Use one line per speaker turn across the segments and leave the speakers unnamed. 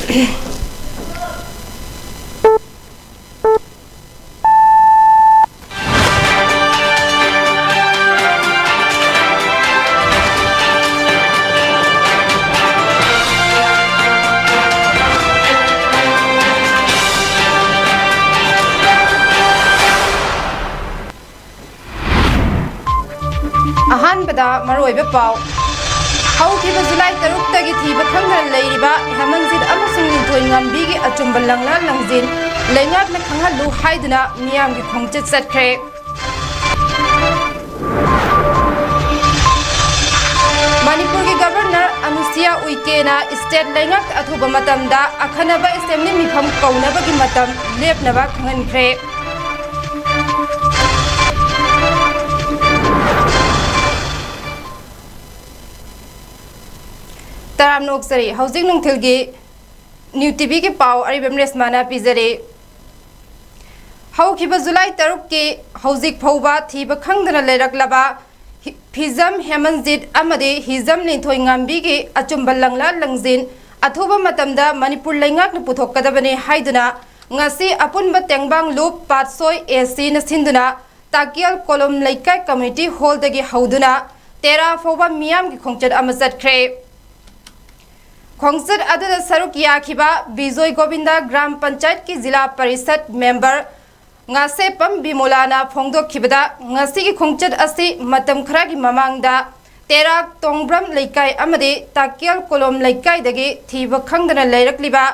अहानबदा मरोइबे पाव हौखिबा जुलाई 3 तगी थीबा खंगना लेरिबा हेमंजित अमसुंग निथोय ngambigi अचुंबा लंगला लंगजिन लेंगाकना खंगहलु हाइदुना मियामगी खोंगचत चटख्रे मणिपुर की governor Anusuiya उइकेना state लेंगाक अथुबा मतमदा अखनबा assembly मिफम कौनबगी मतम लेपनबा खंगनख्रे तराम नोक्सरी हाउसिंग नुंगथिलगी न्यू टीवी के पाव अरिबम रेस्माना पिजरे हौखिबा जुलाई 3 के हौजिक फौबा थीबा खंगदना लेरकलबा फिजम हेमंजित अमदे हिजम लिंथोय ngambी के अचुंबा लंगला लंगजिन अथुबा मतमदा मणिपुर लेंगाकना पुथोकदबने हाइदुना ngasi अपुनबा तेंगबांग लूप पातसोय एसी न सिंदुना ताकियल कोलम लेकाय कम्युनिटी हॉल दगी हौदुना तेरा फौबा मियाम की खोंगचत अमा चटख्रे खोंगचत अदुदा सरुक याखिबा बिजोय गोविंदा ग्राम पंचायत की जिला परिषद member ngasepam bimolana phongdokkhibada ngasi ki khongchat asi matam khara ki mamangda terak tongbram leikai amade takial kolom leikai dagi thiba khangdana leirakliba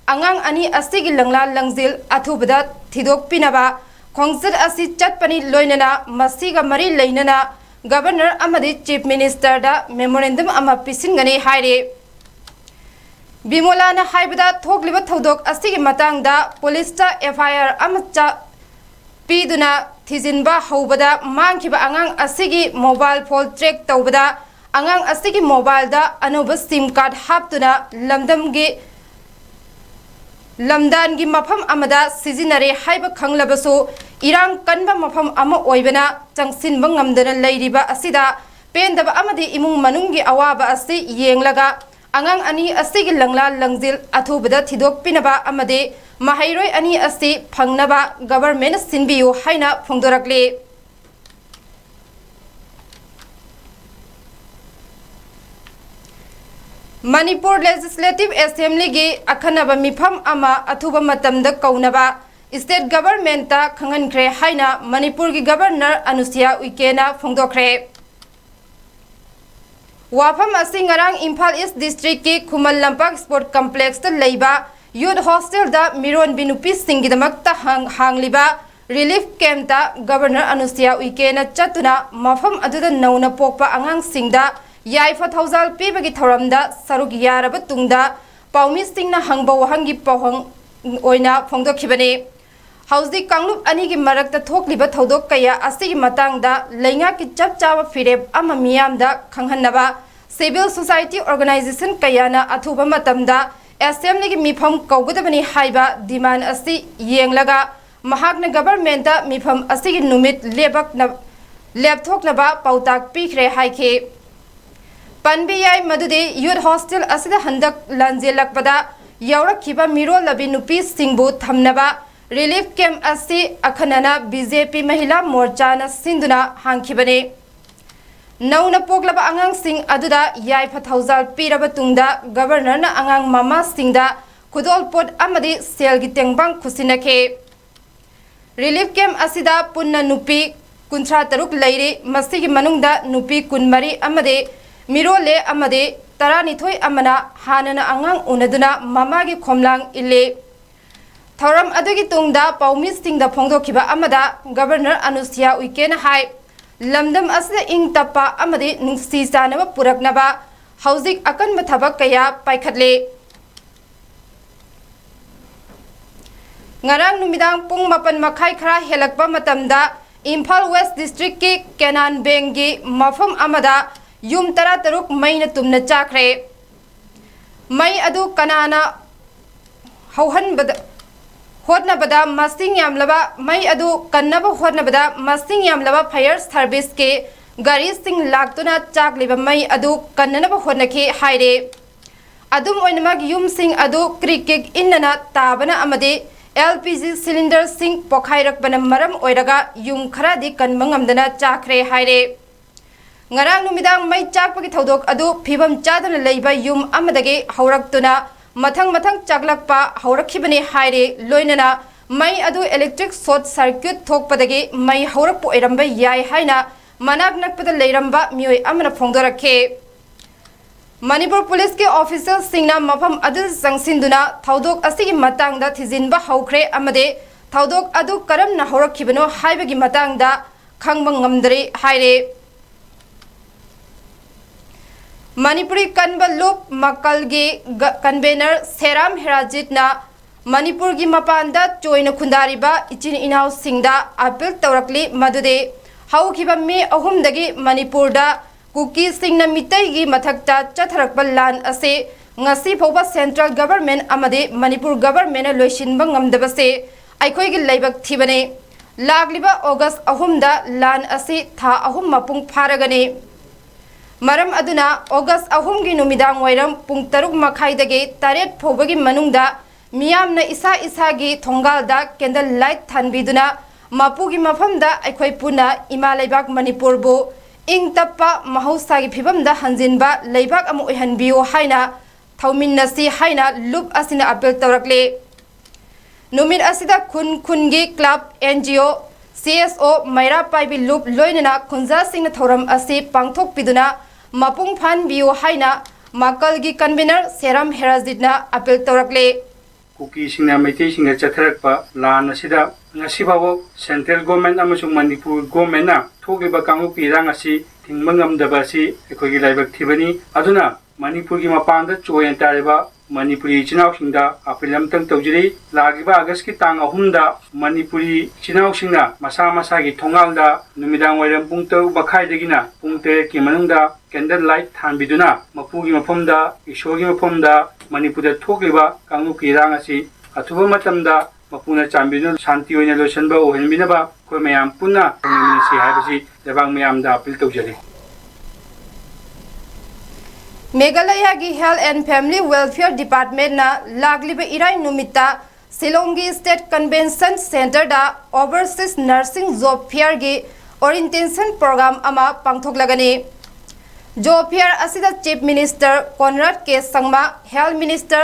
angang ani asi ki langla langjil athubada thidok pinaba khongchat asi chatpani loinana masiga mari leinana governor amade chief minister da memorandum ama pisingani haire bimolana haibada thokliba thodok asi ki matangda police ta FIR amacha पीदुना थिजिनबा हौबदा मांखिबा आंगांग असिगी mobile phone track तौबदा आंगांग असिगी mobile दा अनोबा सिम कार्ड हापतुना लमदमगी लमदानगी मफम अमदा सिजिनरे हाइबा खंगलबसो इरांग कनबा मफम अमा ओइबना चंगसिनबा ngamdana लेरिबा असिदा पेंदबा अमदि इमुंग मनुंगी अवाबा असि येंगलगा आंगांग अनि असिगी लंगला लंगजिल अथुबदा थिदोक पिनबा अमदे महाइरोय अनि असि फंगनबा गवर्नमेंट सिनबियो हाइना फोंदोरकले मणिपुर लेजिस्लेटिव असेंबली गे अखनबा मिफम अमा अथुबा मतमदा कौनबा स्टेट गवर्नमेंट ता खंगनख्रे हाइना मणिपुर की गवर्नर अनुसिया उइकेना फोंदोखरे वाफम असि ngarang इम्फाल ईस्ट डिस्ट्रिक्ट की खुमल लंपाक स्पोर्ट कॉम्प्लेक्स ता लेबा यूथ हॉस्टल दा मिरोन बिनुपी सिंगिदमक्ता हांगलिबा रिलीफ कैंप ता गवर्नर अनुसिया उइकेना चतुना मफम अदुदा नौना पोकपा आंगांग सिंगदा याइफा थौजाल पीबगी थौरमदा सरुक यारबा तुंगदा पाउमी सिंगना हंगबा वहंगी पहंग ओइना फोंदोखिबने हाउसदी कांगलुप अनि की मरकता थोकलिबा थौदोक कया असिगी मतंगदा लेंगा की चप चावा फिरेब अमा मियामदा खंगहन्नबा सिविल सोसाइटी ऑर्गेनाइजेशन कयाना अथुबा मतमदा असेंबली की मिफम कौगदबनी हाइबा डिमांड असि येंगलगा महाकना गवर्नमेंट मिफम असि की नुमित लेपथोकनबा पौताक पीखरे हाइखे पनबियाई मदुदे यूथ हॉस्टल असिदा हंदक लांजेलकपदा यौरखिबा मिरो लबी नुपी सिंगबु थमनबा रिलीफ कैंप असि अखनना बीजेपी महिला मोर्चाना सिंधुना हांखिबने नौना पोकलबा आंगांग सिंग अदुदा याइफा थौजाल पीरबा तुंगदा गवर्नर ना आंगांग मामा सिंगदा खुदोल पोट अमदि सेल गी तेंगबांग खुसिनखे रिलीफ कैंप असिदा पुन्ना नुपी 53 लेरे मसिगी मनुंगदा नुपी 12 अमदे मिरोले अमदे 12 अमना हानना आंगांग उनदुना मामागी खोमलांग इले थौरम अदुगी तुंगदा पौमी सिंगदा फोंदोखिबा अमदा गवर्नर अनुसिया उइकेना हाय लमदम असले इंग तपा अमदे नुंगसी चानबा पुरकनबा हौजिक अकनबा थबक कया पाइखतले ngarang numidang pung 8 makhai khara helakpa matamda Imphal West District ki Kenan Bengi mafam amada yum tara taruk maina tumna chakre mai adu kanana hauhan bada hodna bada masting yamlaba mai adu kannaba hodna bada masting yamlaba fire service ke gari sing laktuna chakleba mai adu kannaba hodna ke haire अदुम ओइनमक युमसिंग अदु cricket इन्नना ताबना अमदे LPG cylinder सिंग पोखाइरकबना मरम ओइरगा युम खरादि कनबा ngamdana चाखरे हाइरे ngarang numidang mai chakpagi thodok adu phibam chadana leiba yum amadage hauraktuna mathang chaklakpa haurakhibani haire loinana mai adu electric short circuit thokpadage mai haurakpu eramba yai haina manak nakpada leiramba mioi amana phongdorakhe Manipur Police ke officer singna mafam adu sangsinduna thodok asigi matangda thijinba haukhre amade thodok adu karamna haurakhibano haibagi matangda khangba ngamdre haire Manipuri Kanba Loop Makalgi Convener Seram Herajitna Manipur gi mapanda joina khundariba ichin inau singda appeal tawrakli madude haukiba me ahumdagi Manipur da kuki singna mitai gi mathakta chatharakba lan ase ngasi phoba central government amade Manipur government loishinba ngamdabase aikhoi gi laibak thibane lagliba August ahumda lan ase tha ahum mapung pharagane Maram aduna August ahumgi numidang wairam pung taruk makhaidage taret phobagi manungda miyamna isa gi thongalda candle light thanbiduna mapugi mafamda aikhoi puna ima leibak Manipur bu ing tappa mahausagi phibamda hanjinba leibak amu oihanbiyo haina thauminnasi haina loop asina appeal tawrakle numit asida khungi club NGO CSO Maira Paibi Loop loinana khunja singna thoram asi pangthok piduna mapung phan biyo haina makalgi convener Seram Herajitna appeal tawrakle
kuki singna maitei singa chatharakpa lan asida ngasibawo central government amasung Manipur government na thogiba kangu pirang asi thingmang ngamdaba si ekhogi laibak thibani aduna Manipur gi mapanda choyen tareba Manipuri chinau singda apilam tang tawjiri lagiba August ki tang ahumda Manipuri chinau singna masa gi thongalda numidang wairam pungtau bakhai degina pungte ki manungda candle light thanbiduna mapugi maphamda ishogi maphamda Manipurda thokliba kangu kirang asi athuba matamda mapuna chambinu shanti oina losanba ohenbinaba khoi mayam punna ngminasi haibasi lebang mayamda appeal tawjari
Meghalaya gi Health and Family Welfare Department na lagliba irai numita Silongi State Convention Center da Overseas Nursing Job Fair gi orientation program ama pangthoklagani Job Fair asida Chief Minister Conrad K Sangma Health Minister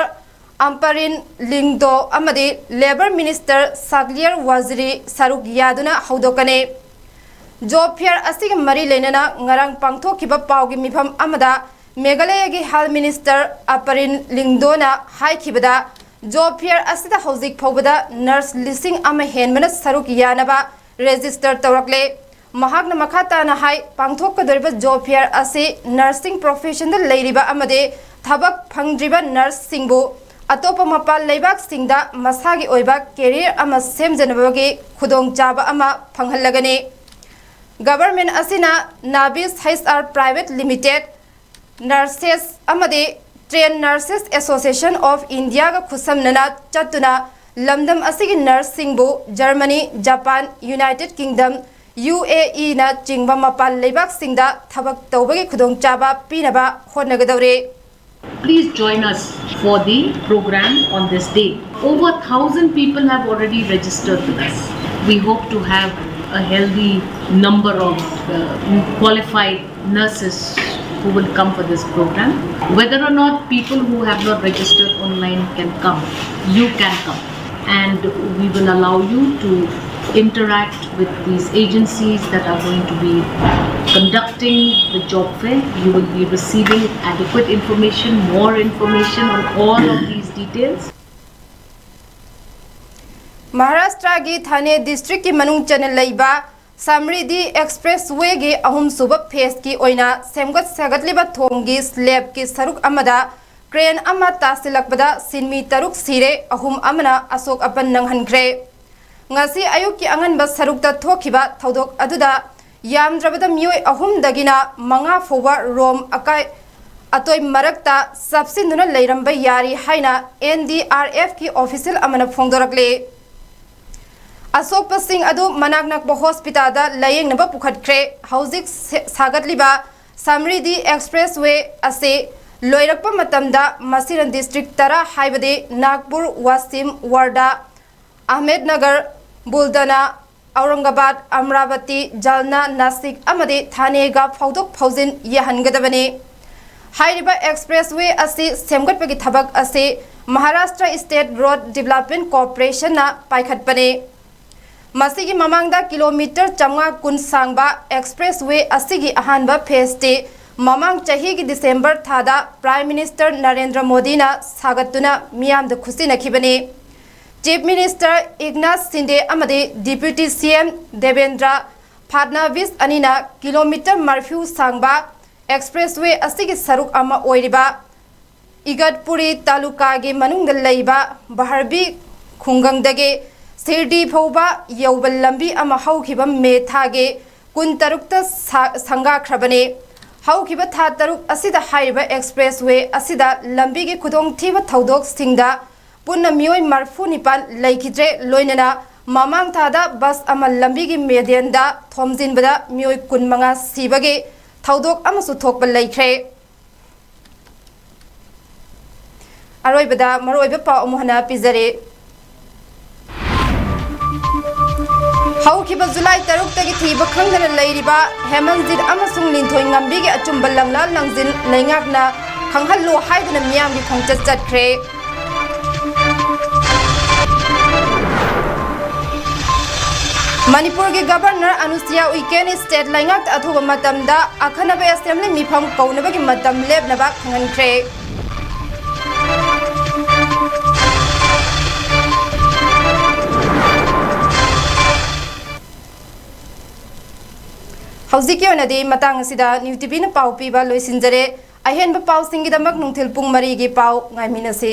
Amparin Lingdo amadi Labor Minister Saglier Waziri Saruk Yaduna haudokane Job Fair asiga mari lenana ngarang pangthokiba pawgi mifam amada Meghalaya gi Health Minister Aparin Lingdona haikibada Job Fair asida hojik phobada nurse listing ama henmana saruk yanaba register tawrakle mahakna makhata na hai pangthok kadoriba Job Fair ase nursing profession da leiriba amade thabak phangdriba nurse singbu atopa mapal leibak singda masagi oiba career ama semjanabagi khudong chaba ama phanghalagani government asina Nabis HR Private Limited Nurses amade Trained Nurses Association of India ga khusamnana chatuna lamdam asigi nursing bu Germany Japan United Kingdom UAE na chingba mapal leibak singda thabak tawbagi khudong chaba pinaba honnagadawre
Please join us for the program on this day. Over 1,000 people have already registered with us. We hope to have a healthy number of qualified nurses who will come for this program. Whether or not people who have not registered online can come, you can come. And we will allow you to interact with these agencies that are going to be conducting the job fair. You will be receiving adequate information, more information on all of these details.
Maharashtra gi Thane district ki manung channel laiba Samridhi Expressway gi ahum suba phase ki oina semgat sagatliba thongi slab ki saruk amada crane ama tasilakbada sinmi taruk sire ahum amana asok apan nanghankre ngasi ayuk ki anganba sarukta thokiba thodok aduda yamdrabada mioi ahum dagina manga fowa rom akai atoi marakta subsinduna leiramba yari haina NDRF ki official amana phongdorakle Asok Pasing adu managnak hospital da layeng naba pukhatkre hauzik sagatliba Samridhi Expressway ase लोइरक्पा मतमदा मसिरन district तरा हाइबदे नागपुर वासिम वार्डा अहमदनगर बुलदना औरंगाबाद अमरावती जालना नासिक अमदे थानेगा फौदोक फौजिन यहनगदबने हाइरिबा एक्सप्रेसवे असि सेमगटपगी थबक असि Maharashtra state road development corporation ना पाइखटपने मसिगी ममांगदा किलोमीटर 500 सांगबा एक्सप्रेसवे असिगी अहानबा फेस्टे ममांग चाही की दिसंबर थादा प्राइम मिनिस्टर नरेंद्र मोदी ना सागतुना मियामद खुशी नखिबने चीफ मिनिस्टर एकनाथ शिंदे अमदे डिप्यूटी सीएम देवेंद्र फडणवीस अनिना किलोमीटर मर्फ्यू सांगबा एक्सप्रेसवे असिगी सरुक अमा ओइरिबा इगतपुरी तालुकागे मनुंगद लैबा बहरबी खुंगंगदगे सिरडी फौबा यौबल लंबी अमा हौखिबा मे थागे 13 संगाख्रबने हौखिबा था 3 असिदा हाइरिबा एक्सप्रेसवे असिदा लंबी के खुदोंग थीबा थौदोक सिंगदा पुन्ना मियोय मरफू निपाल लैखिद्रे लोइनना ममांग थादा बस अमा लंबी की मेडियनदा थोमजिनबदा मियोय 15 सिबगे थौदोक अमसु थोकबा लैख्रे अरोइबदा मरोइबा पाउ मोहना पिजरे हौखिबा जुलाई 3 तगी थीबा खंगदना लैरिबा हेमंतजीत अमसुंग लिंथोय ngambigi अचुंबा लंगला लंगजिन लैंगाकना खंगहल्लो हाइदना मियामगी खोंगचत चटख्रे मणिपुर के गवर्नर अनुसुईया उइके स्टेट लाइंगाक अथुबा मतमदा अखनबे असेंबली मिफम कौनबगी मतम लेबनबा खंगनख्रे हौजिकी ओनदि मतंग असिदा न्यू टीवी न पाउ पीबा लोइसिनजरे अहेनबा पाउ सिंगिदमक नुंथिल पुंग 3 गी पाउ ngaimina se